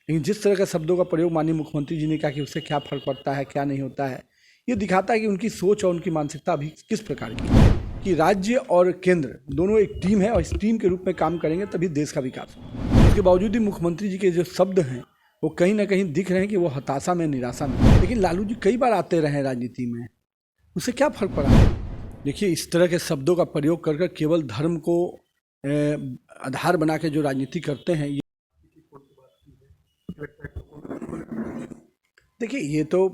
लेकिन जिस तरह का शब्दों का प्रयोग माननीय मुख्यमंत्री जी ने कहा कि उससे क्या फर्क पड़ता है, क्या नहीं होता है, ये दिखाता है कि उनकी सोच और उनकी मानसिकता अभी किस प्रकार की है कि राज्य और केंद्र दोनों एक टीम है और इस टीम के रूप में काम करेंगे तभी देश का विकास होगा। उसके बावजूद भी मुख्यमंत्री जी के जो शब्द हैं वो कहीं ना कहीं दिख रहे हैं कि वो हताशा में, निराशा में। लेकिन लालू जी कई बार आते रहे राजनीति में, उससे क्या फर्क पड़ा? देखिए, इस तरह के शब्दों का प्रयोग कर केवल धर्म को आधार बना के जो राजनीति करते हैं, ये देखिए, ये तो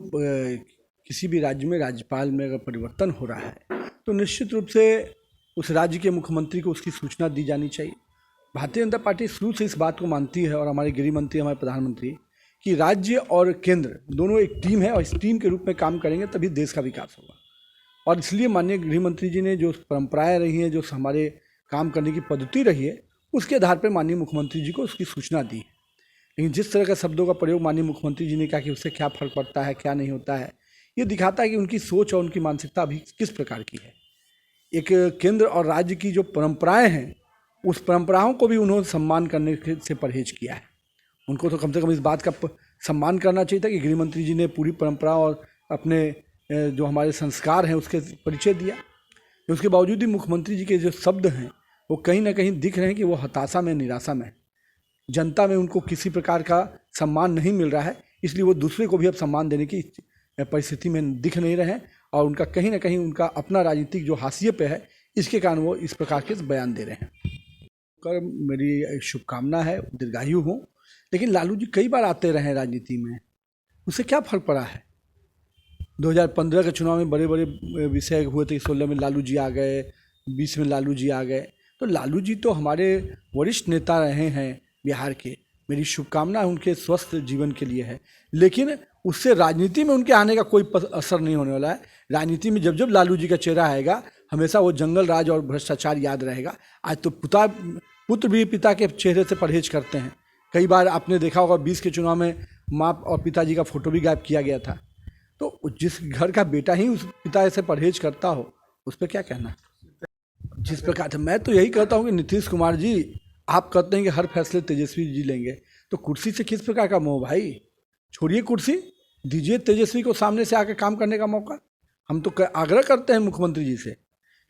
किसी भी राज्य में राज्यपाल में अगर परिवर्तन हो रहा है तो निश्चित रूप से उस राज्य के मुख्यमंत्री को उसकी सूचना दी जानी चाहिए। भारतीय जनता पार्टी शुरू से इस बात को मानती है और हमारे गृह मंत्री, हमारे प्रधानमंत्री, कि राज्य और केंद्र दोनों एक टीम है और इस टीम के रूप में काम करेंगे तभी देश का विकास होगा। और इसलिए माननीय गृह मंत्री जी ने जो परंपराएं रही हैं, जो हमारे काम करने की पद्धति रही है, उसके आधार पर माननीय मुख्यमंत्री जी को उसकी सूचना दी। लेकिन जिस तरह का शब्दों का प्रयोग माननीय मुख्यमंत्री जी ने कहा कि उससे क्या फर्क पड़ता है, क्या नहीं होता है, ये दिखाता है कि उनकी सोच और उनकी मानसिकता अभी किस प्रकार की है। एक केंद्र और राज्य की जो परंपराएं हैं, उस परंपराओं को भी उन्होंने सम्मान करने से परहेज किया है। उनको तो कम से कम इस बात का सम्मान करना चाहिए था कि गृह मंत्री जी ने पूरी परंपरा और अपने जो हमारे संस्कार हैं उसके परिचय दिया। उसके बावजूद भी मुख्यमंत्री जी के जो शब्द हैं वो कहीं ना कहीं दिख रहे हैं कि वो हताशा में, निराशा में। जनता में उनको किसी प्रकार का सम्मान नहीं मिल रहा है, इसलिए वो दूसरे को भी अब सम्मान देने की परिस्थिति में दिख नहीं रहे हैं और उनका कहीं ना कहीं उनका अपना राजनीतिक जो हाशिए पे है, इसके कारण वो इस प्रकार के बयान दे रहे हैं। कर मेरी शुभकामना है, दीर्घायु हो। लेकिन लालू जी कई बार आते रहे राजनीति में, उससे क्या फर्क पड़ा है? 2015 के चुनाव में बड़े बड़े विषय हुए थे। 16 में लालू जी आ गए, 20 में लालू जी आ गए। तो लालू जी तो हमारे वरिष्ठ नेता रहे हैं बिहार के। मेरी शुभकामना उनके स्वस्थ जीवन के लिए है, लेकिन उससे राजनीति में उनके आने का कोई असर नहीं होने वाला है। राजनीति में जब जब लालू जी का चेहरा आएगा, हमेशा वो जंगल राज और भ्रष्टाचार याद रहेगा। आज तो पुत्र भी पिता के चेहरे से परहेज करते हैं। कई बार आपने देखा होगा 20 के चुनाव में माँ और पिताजी का फोटो भी गायब किया गया था। तो जिस घर का बेटा ही उस पिता से परहेज करता हो, उस पर क्या कहना? जिस प्रकार से मैं तो यही कहता हूँ कि नीतीश कुमार जी, आप कहते हैं कि हर फैसले तेजस्वी जी लेंगे, तो कुर्सी से किस प्रकार का मोह भाई? छोड़िए कुर्सी, दीजिए तेजस्वी को सामने से आकर काम करने का मौका। हम तो आग्रह करते हैं मुख्यमंत्री जी से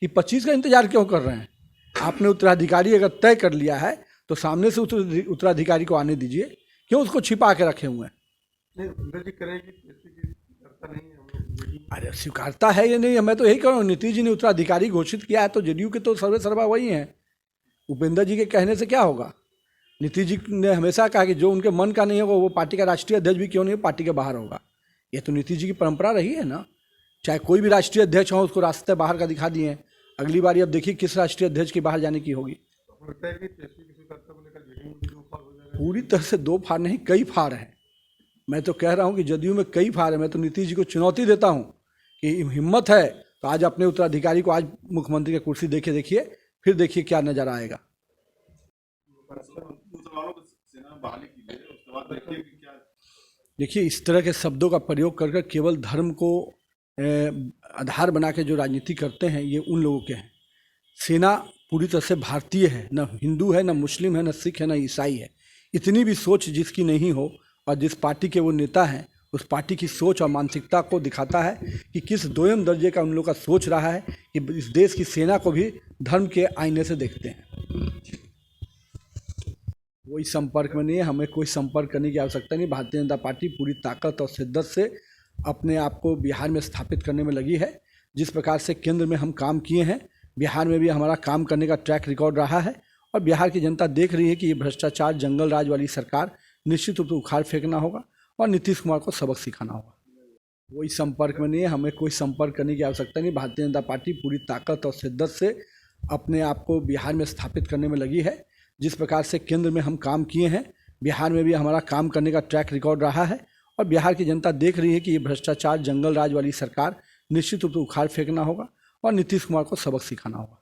कि 25 का इंतजार क्यों कर रहे हैं? आपने उत्तराधिकारी अगर तय कर लिया है तो सामने से उत्तराधिकारी को आने दीजिए, क्यों उसको छिपा के रखे हुए हैं? अरे स्वीकारता है या नहीं, मैं तो यही कह रहा हूँ। नीतीश जी ने उत्तराधिकारी घोषित किया है तो जेडीयू के तो सर्वे सर्वा वही हैं। उपेंद्र जी के कहने से क्या होगा? नीतीश जी ने हमेशा कहा कि जो उनके मन का नहीं होगा वो पार्टी का राष्ट्रीय अध्यक्ष भी क्यों नहीं हो, पार्टी के बाहर होगा। ये तो नीतीश जी की परंपरा रही है ना। चाहे कोई भी राष्ट्रीय अध्यक्छ हो, उसको रास्ते बाहर का दिखा दिए। अगली बार अब देखिए किस राष्ट्रीय अध्यक्ष के बाहर जाने की होगी। पूरी तरह से दो फार नहीं, कई फार हैं। मैं तो कह रहा हूँ कि जदयू में कई फार है। मैं तो नीतीश जी को चुनौती देता हूँ कि हिम्मत है तो आज अपने उत्तराधिकारी को आज मुख्यमंत्री की कुर्सी देखिए, फिर देखिए क्या नजर आएगा। देखिए, इस तरह के शब्दों का प्रयोग कर केवल धर्म को आधार बना के जो राजनीति करते हैं, ये उन लोगों के हैं। सेना पूरी तरह से भारतीय है, न हिंदू है, न मुस्लिम है, न सिख है, न ईसाई है। इतनी भी सोच जिसकी नहीं हो और जिस पार्टी के वो नेता हैं, उस पार्टी की सोच और मानसिकता को दिखाता है कि किस दोयम दर्जे का उन लोग का सोच रहा है कि इस देश की सेना को भी धर्म के आईने से देखते हैं। कोई संपर्क में नहीं है, हमें कोई संपर्क करने की आवश्यकता नहीं। भारतीय जनता पार्टी पूरी ताकत और शिद्दत से अपने आप को बिहार में स्थापित करने में लगी है। जिस प्रकार से केंद्र में हम काम किए हैं, बिहार में भी हमारा काम करने का ट्रैक रिकॉर्ड रहा है और बिहार की जनता देख रही है कि ये भ्रष्टाचार, जंगल राज वाली सरकार निश्चित रूप से उखाड़ फेंकना होगा और नीतीश कुमार को सबक सिखाना होगा। कोई संपर्क में नहीं है, हमें कोई संपर्क करने की आवश्यकता नहीं। भारतीय जनता पार्टी पूरी ताकत और शिद्दत से अपने आप को बिहार में स्थापित करने में लगी है। जिस प्रकार से केंद्र में हम काम किए हैं, बिहार में भी हमारा काम करने का ट्रैक रिकॉर्ड रहा है और बिहार की जनता देख रही है कि ये भ्रष्टाचार, जंगल राज वाली सरकार निश्चित रूप से उखाड़ फेंकना होगा और नीतीश कुमार को सबक सिखाना होगा।